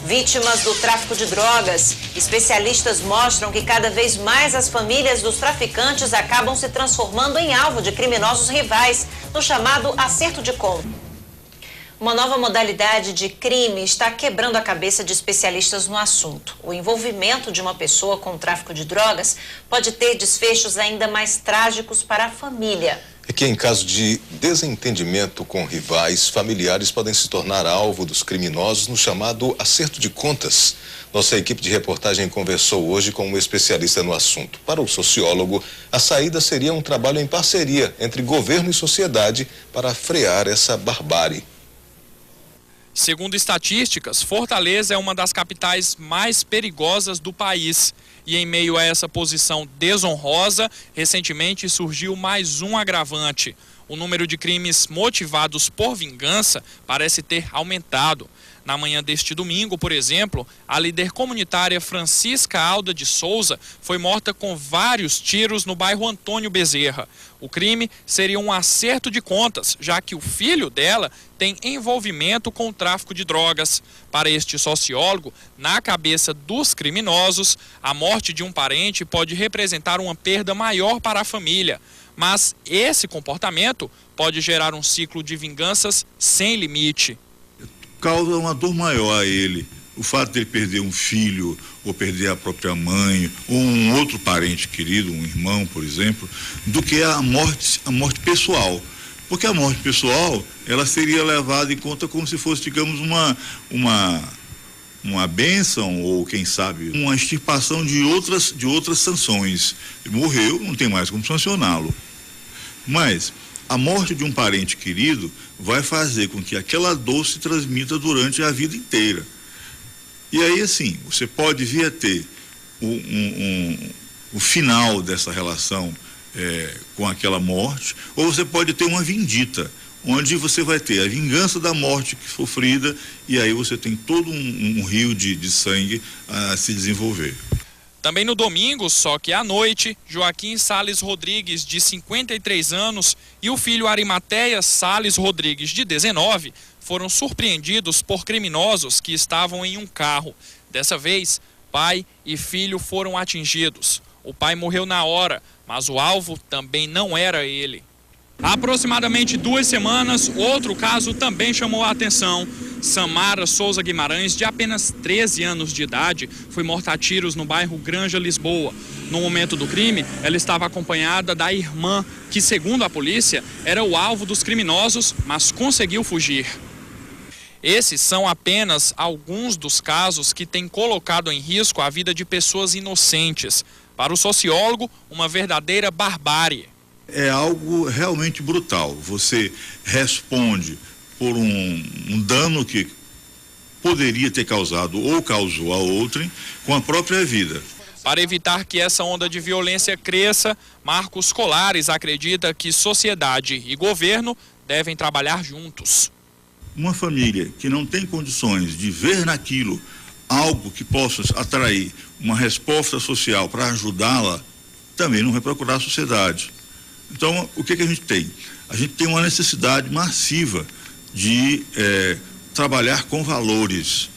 Vítimas do tráfico de drogas. Especialistas mostram que cada vez mais as famílias dos traficantes acabam se transformando em alvo de criminosos rivais, no chamado acerto de contas. Uma nova modalidade de crime está quebrando a cabeça de especialistas no assunto. O envolvimento de uma pessoa com o tráfico de drogas pode ter desfechos ainda mais trágicos para a família. É que em caso de desentendimento com rivais, familiares podem se tornar alvo dos criminosos no chamado acerto de contas. Nossa equipe de reportagem conversou hoje com um especialista no assunto. Para o sociólogo, a saída seria um trabalho em parceria entre governo e sociedade para frear essa barbárie. Segundo estatísticas, Fortaleza é uma das capitais mais perigosas do país. E em meio a essa posição desonrosa, recentemente surgiu mais um agravante. O número de crimes motivados por vingança parece ter aumentado. Na manhã deste domingo, por exemplo, a líder comunitária Francisca Alda de Souza foi morta com vários tiros no bairro Antônio Bezerra. O crime seria um acerto de contas, já que o filho dela tem envolvimento com o tráfico de drogas. Para este sociólogo, na cabeça dos criminosos, a morte de um parente pode representar uma perda maior para a família. Mas esse comportamento pode gerar um ciclo de vinganças sem limite. Causa uma dor maior a ele. O fato de ele perder um filho, ou perder a própria mãe, ou um outro parente querido, um irmão, por exemplo, do que a morte pessoal. Porque a morte pessoal, ela seria levada em conta como se fosse, digamos, uma bênção, ou quem sabe, uma extirpação de outras sanções. Ele morreu, não tem mais como sancioná-lo. Mas a morte de um parente querido vai fazer com que aquela dor se transmita durante a vida inteira. E aí, assim, você pode vir a ter o final dessa relação com aquela morte, ou você pode ter uma vindita, onde você vai ter a vingança da morte sofrida, e aí você tem todo um rio de sangue a se desenvolver. Também no domingo, só que à noite, Joaquim Sales Rodrigues, de 53 anos, e o filho Arimateia Sales Rodrigues, de 19, foram surpreendidos por criminosos que estavam em um carro. Dessa vez, pai e filho foram atingidos. O pai morreu na hora, mas o alvo também não era ele. Há aproximadamente 2 semanas, outro caso também chamou a atenção. Samara Souza Guimarães, de apenas 13 anos de idade, foi morta a tiros no bairro Granja, Lisboa. No momento do crime, ela estava acompanhada da irmã, que, segundo a polícia, era o alvo dos criminosos, mas conseguiu fugir. Esses são apenas alguns dos casos que têm colocado em risco a vida de pessoas inocentes. Para o sociólogo, uma verdadeira barbárie. É algo realmente brutal. Você responde por um dano que poderia ter causado ou causou a outrem com a própria vida. Para evitar que essa onda de violência cresça, Marcos Colares acredita que sociedade e governo devem trabalhar juntos. Uma família que não tem condições de ver naquilo algo que possa atrair uma resposta social para ajudá-la, também não vai procurar a sociedade. Então, o que a gente tem? A gente tem uma necessidade massiva de trabalhar com valores.